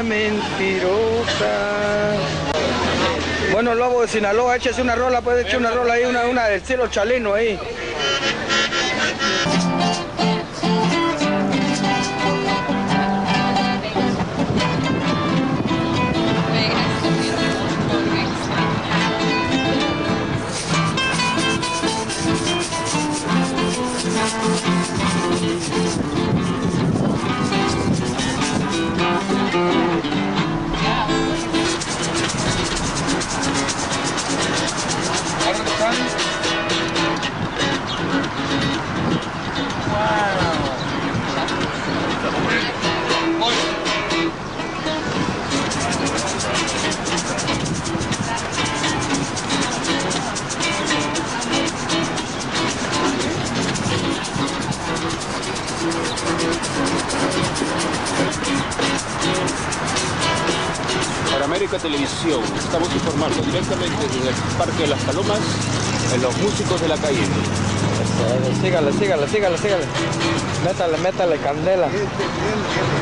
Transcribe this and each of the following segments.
una mentirosa. Bueno, Lobo de Sinaloa, échese una rola, puede echar una rola ahí, una del cielo chaleno ahí. Para América Televisión, estamos informando directamente desde el Parque de las Palomas, en los músicos de la calle. Sígale. Métale candela.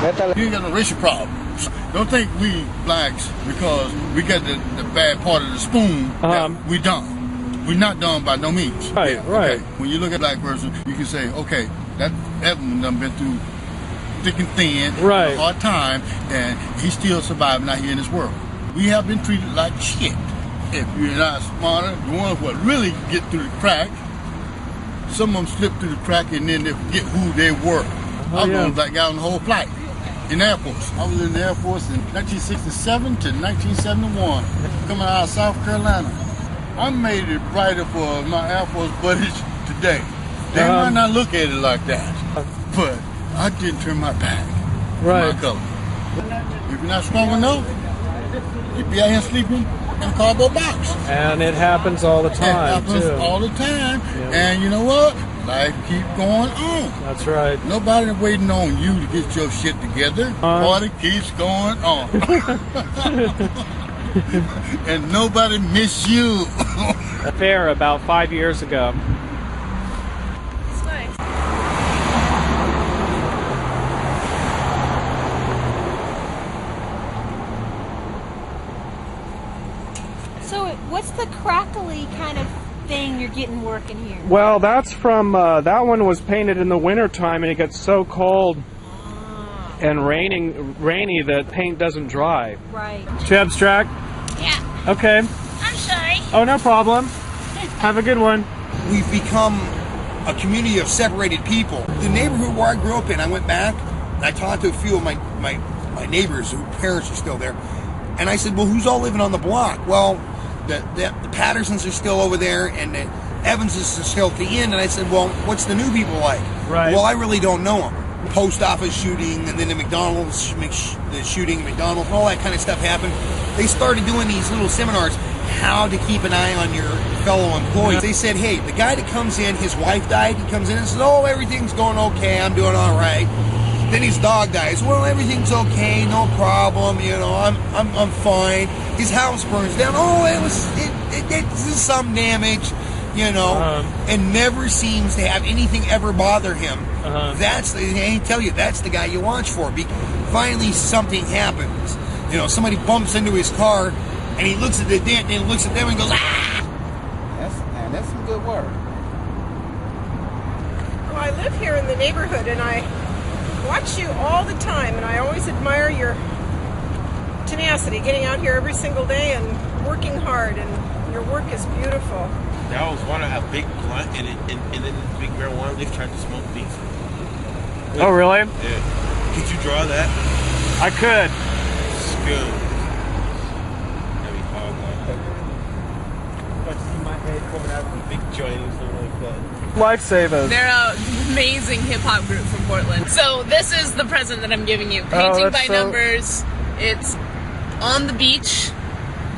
Métale. You ain't got no racial problems. Don't think we blacks, because we got the bad part of the spoon, that we dumb. We're not dumb by no means. Right, yeah, right. Okay. When you look at a black person, you can say, okay, that Evan done been through thick and thin, right, a hard time, and he's still surviving out here in this world. We have been treated like shit. If you're not smarter, the ones what really get through the crack, some of them slip through the crack and then they forget who they were. I was one black guy on the whole flight in the Air Force. I was in the Air Force in 1967 to 1971, coming out of South Carolina. I made it brighter for my Air Force buddies today. They might not look at it like that, but I didn't turn my back on my color. If you're not strong enough, you'd be out here sleeping in a cardboard box. And it happens all the time, all the time. Yeah. And you know what? Life keeps going on. That's right. Nobody waiting on you to get your shit together. Party keeps going on. And nobody miss you. A fair about 5 years ago. It's nice. So what's the crackly kind of thing you're getting working here? Well, that's from, that one was painted in the wintertime, and it gets so cold and rainy that paint doesn't dry. Right. Too abstract? Yeah. Okay. I'm sorry. Oh, no problem. Have a good one. We've become a community of separated people. The neighborhood where I grew up in, I went back, and I talked to a few of my neighbors whose parents are still there, and I said, well, who's all living on the block? Well, the Pattersons are still over there, and the Evanses are still at the end, and I said, well, what's the new people like? Right. Well, I really don't know them. Post office shooting, and then the McDonald's the shooting, McDonald's, all that kind of stuff happened. They started doing these little seminars, how to keep an eye on your fellow employees. They said, hey, the guy that comes in, his wife died, he comes in and says, oh, everything's going okay, I'm doing all right. Then his dog dies, well, everything's okay, no problem, you know, I'm fine. His house burns down, oh, this is some damage, you know, and never seems to have anything ever bother him. That's I tell you, that's the guy you watch for. Finally, something happens. You know, somebody bumps into his car, and he looks at the dent, and he looks at them and goes, ah! That's some good work. Well, I live here in the neighborhood, and I watch you all the time, and I always admire your tenacity, getting out here every single day and working hard, and your work is beautiful. They always want to have big blunt and then big marijuana. They've tried to smoke weed. Oh, really? Yeah. Could you draw that? I could. It's good. That'd be hard. I see my head coming out of a big joint or something like that. Lifesavers. They're an amazing hip-hop group from Portland. So this is the present that I'm giving you. Painting by Numbers. It's On the Beach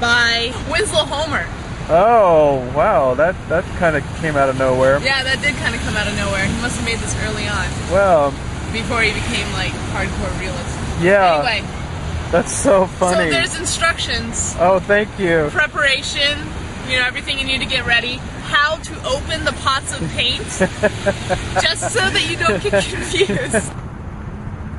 by Winslow Homer. Oh, wow, that kind of came out of nowhere. Yeah, that did kind of come out of nowhere. He must have made this early on. Well, before he became, like, hardcore realist. Yeah. Anyway. That's so funny. So there's instructions. Oh, thank you. Preparation, you know, everything you need to get ready. How to open the pots of paint. Just so that you don't get confused.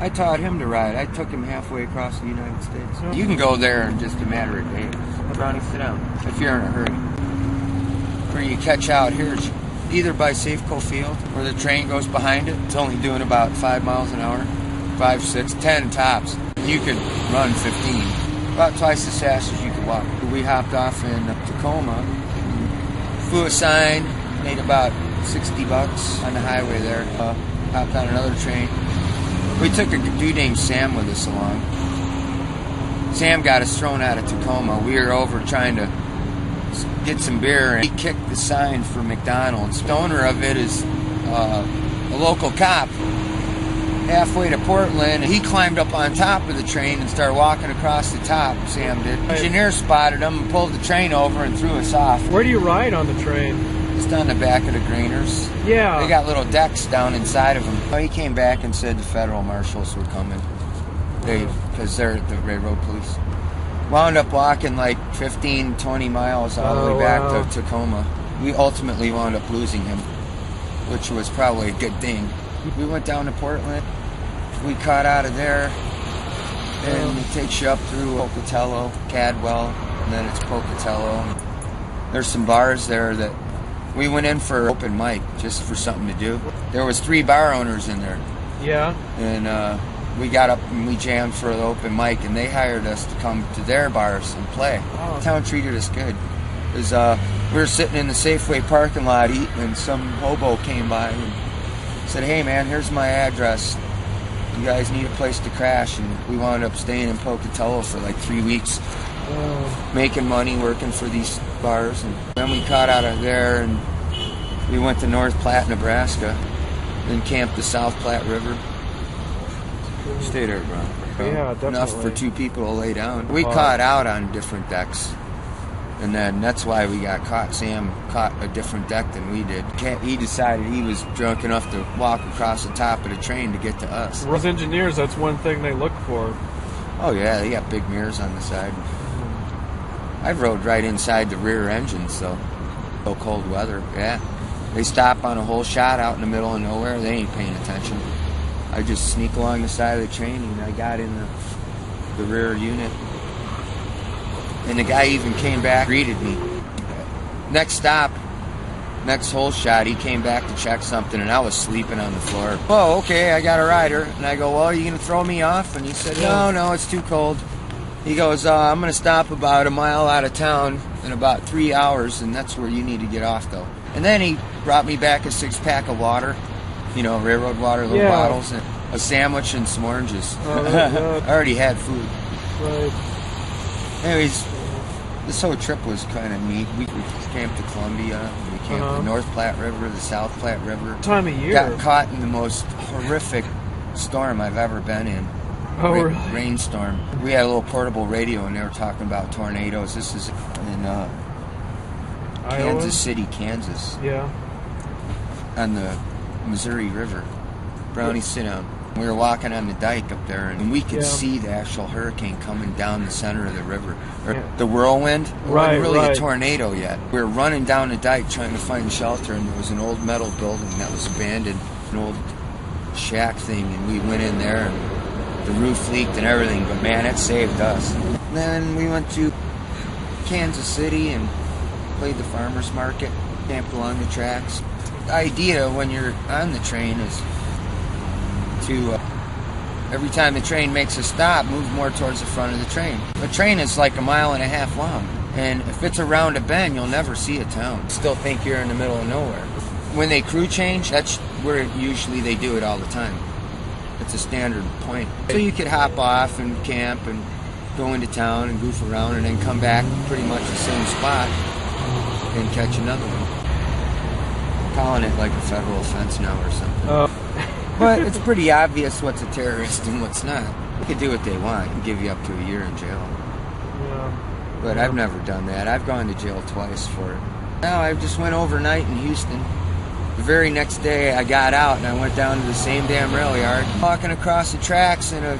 I taught him to ride. I took him halfway across the United States. You can go there in just a matter of days. Brownie, sit down. If you're in a hurry. Where you catch out here is either by Safeco Field, where the train goes behind it. It's only doing about 5 miles an hour. 5, 6, 10 tops. You could run 15. About twice as fast as you could walk. We hopped off in Tacoma. Flew a sign. Made about $60 on the highway there. Hopped on another train. We took a dude named Sam with us along. Sam got us thrown out of Tacoma. We were over trying to get some beer, and he kicked the sign for McDonald's. The owner of it is a local cop. Halfway to Portland, he climbed up on top of the train and started walking across the top. Sam did. Engineer spotted him and pulled the train over and threw us off. Where do you ride on the train? Just on the back of the grainers. Yeah. They got little decks down inside of them. He came back and said the federal marshals were coming. Because they're the railroad police. Wound up walking like 15, 20 miles all the way back to Tacoma. We ultimately wound up losing him, which was probably a good thing. We went down to Portland. We caught out of there, and it takes you up through Pocatello, Cadwell, and then it's Pocatello. There's some bars there that we went in for open mic, just for something to do. There was 3 bar owners in there. Yeah. And we got up and we jammed for the open mic, and they hired us to come to their bars and play. Oh. The town treated us good. We were sitting in the Safeway parking lot eating, and some hobo came by and said, "Hey man, here's my address. You guys need a place to crash." And we wound up staying in Pocatello for like 3 weeks, making money, working for these bars. And then we caught out of there and we went to North Platte, Nebraska, then camped the South Platte River. Stay there, bro. Yeah, definitely. Enough for 2 people to lay down. We caught out on different decks. And then that's why we got caught. Sam caught a different deck than we did. He decided he was drunk enough to walk across the top of the train to get to us. As engineers, that's one thing they look for. Oh yeah, they got big mirrors on the side. I've rode right inside the rear engine, so cold weather, yeah. They stop on a whole shot out in the middle of nowhere, they ain't paying attention. I just sneak along the side of the train and I got in the rear unit. And the guy even came back, greeted me. Next stop, next hole shot, he came back to check something, and I was sleeping on the floor. "Oh, okay, I got a rider." And I go, "Well, are you going to throw me off?" And he said, No, it's too cold. He goes, "I'm going to stop about a mile out of town in about 3 hours, and that's where you need to get off, though." And then he brought me back a 6-pack of water, railroad water, little bottles, and a sandwich and some oranges. I already had food. Right. Anyways, this whole trip was kind of neat. We camped to Columbia. We camped the North Platte River, the South Platte River. Time of year. Got caught in the most horrific storm I've ever been in. Oh, really? Rainstorm. We had a little portable radio, and they were talking about tornadoes. This is in Kansas City, Kansas. Yeah. On the Missouri River. Brownie, sit down. We were walking on the dike up there, and we could see the actual hurricane coming down the center of the river. The whirlwind. It wasn't really a tornado yet. We were running down the dike trying to find shelter, and there was an old metal building that was abandoned, an old shack thing, and we went in there, and the roof leaked and everything, but man, it saved us. And then we went to Kansas City and played the farmer's market, camped along the tracks. The idea when you're on the train is to every time the train makes a stop, move more towards the front of the train. The train is like 1.5 miles long, and if it's around a bend, you'll never see a town. Still think you're in the middle of nowhere. When they crew change, that's where usually they do it all the time. It's a standard point. So you could hop off and camp and go into town and goof around and then come back pretty much the same spot and catch another one. I'm calling it like a federal offense now or something. But it's pretty obvious what's a terrorist and what's not. They could do what they want and give you up to a year in jail. Yeah. But I've never done that. I've gone to jail twice for it. Now I just went overnight in Houston. The very next day I got out and I went down to the same damn rail yard. Walking across the tracks and a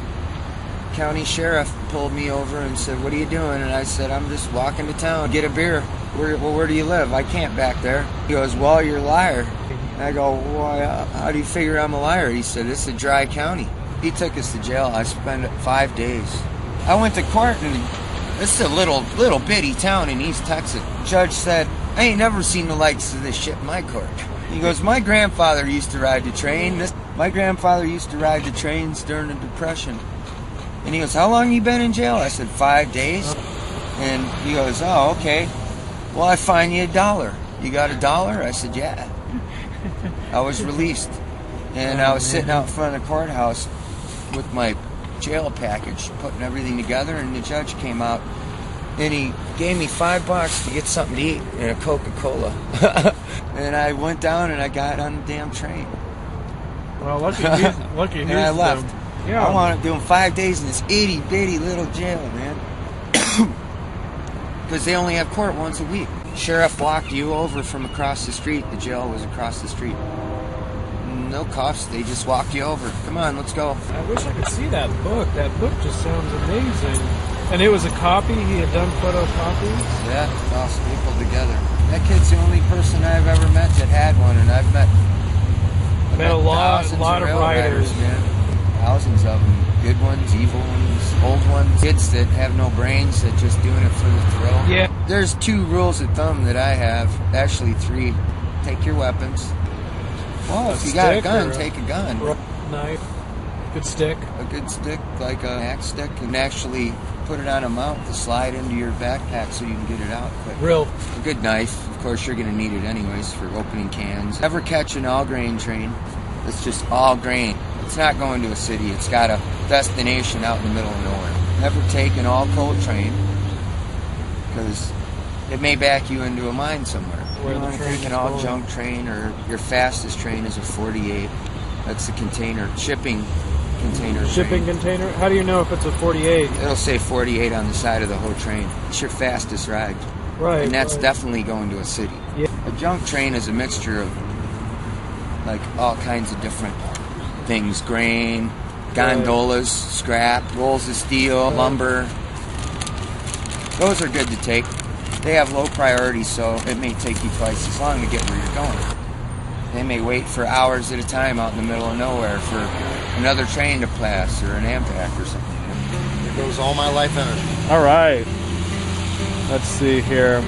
county sheriff pulled me over and said, "What are you doing?" And I said, "I'm just walking to town, get a beer." Where do you live?" "I can't back there." He goes, "Well, you're a liar." And I go, "Well, how do you figure I'm a liar?" He said, "It's a dry county." He took us to jail. I spent 5 days. I went to court, and this is a little bitty town in East Texas. Judge said, I ain't never seen the likes of this shit in my court. He goes, my grandfather used to ride the train. My grandfather used to ride the trains during the Depression. And he goes, how long you been in jail? I said, 5 days. And he goes, oh, okay. Well, I fine you $1. You got $1? I said, yeah. I was released. And I was sitting out in front of the courthouse with my jail package, putting everything together, and the judge came out and he gave me $5 to get something to eat and a Coca-Cola. And I went down and I got on the damn train. Well, lucky and I left. Yeah. I wound up doing 5 days in this itty-bitty little jail, man. Because they only have court once a week. Sheriff walked you over from across the street. The jail was across the street. No cuffs, they just walked you over. Come on, let's go. I wish I could see that book. That book just sounds amazing. And it was a copy? He had done photocopies? Yeah, it's all stapled together. That kid's the only person I've ever met that had one, and I've met a lot of writers, man. Thousands of them. Good ones, evil ones, old ones. Kids that have no brains that just doing it for the thrill. Yeah. There's 2 rules of thumb that I have. Actually 3. Take your weapons. Well, if you got a gun, take a gun. Knife. Good stick. A good stick, like an axe stick, and actually put it on a mount to slide into your backpack so you can get it out quick. A good knife. Of course, you're going to need it anyways for opening cans. Never catch an all-grain train. It's just all grain. It's not going to a city. It's got a destination out in the middle of nowhere. Never take an all-coal train, because it may back you into a mine somewhere. You want to take an all-junk train, or your fastest train is a 48. That's the container, shipping container. Shipping container? How do you know if it's a 48? It'll say 48 on the side of the whole train. It's your fastest ride. Right. And that's definitely going to a city. Yeah. A junk train is a mixture of like all kinds of different things. Grain, gondolas, scrap, rolls of steel, lumber. Those are good to take. They have low priority, so it may take you twice as long to get where you're going. They may wait for hours at a time out in the middle of nowhere for another train to pass or an Amtrak or something. There goes all my life energy. All right. Let's see here.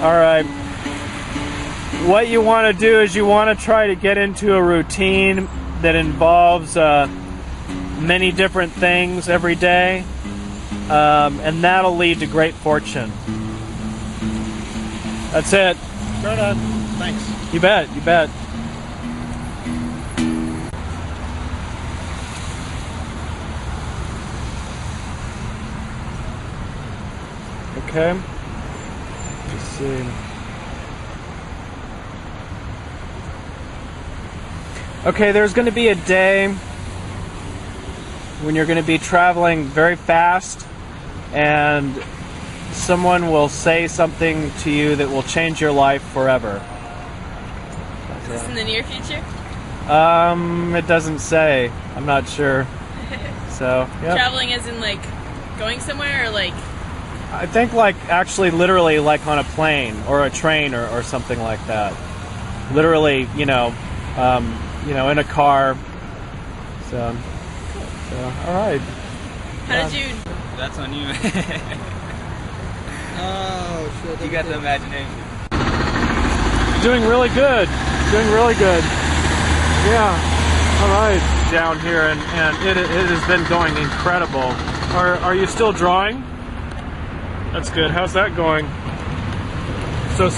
All right. What you want to do is you want to try to get into a routine that involves many different things every day, and that'll lead to great fortune. That's it. Right on. Thanks. You bet. You bet. Okay. Let's see. Okay, there's going to be a day when you're going to be traveling very fast, and someone will say something to you that will change your life forever. Is this in the near future? It doesn't say. I'm not sure. So, yeah. Traveling as in like going somewhere, or like? I think like actually literally like on a plane or a train or something like that. Literally, in a car. So all right. How did you? That's on you. Oh, shit. You got the imagination. Doing really good. Doing really good. Yeah. All right. Down here, and it has been going incredible. Are you still drawing? That's good. How's that going? So.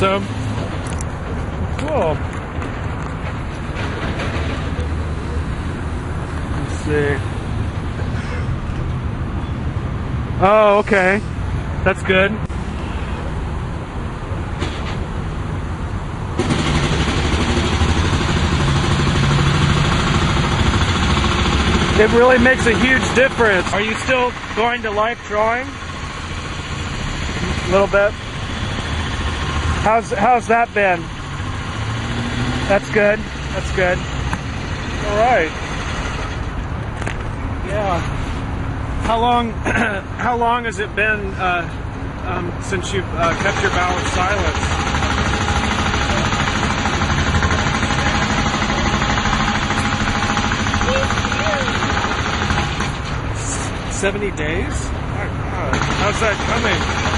Cool. Let's see. Oh, okay. That's good. It really makes a huge difference. Are you still going to life drawing? A little bit. How's that been? That's good. That's good. All right. Yeah. How long has it been since you've kept your vow of silence? 70 days? My God. How's that coming?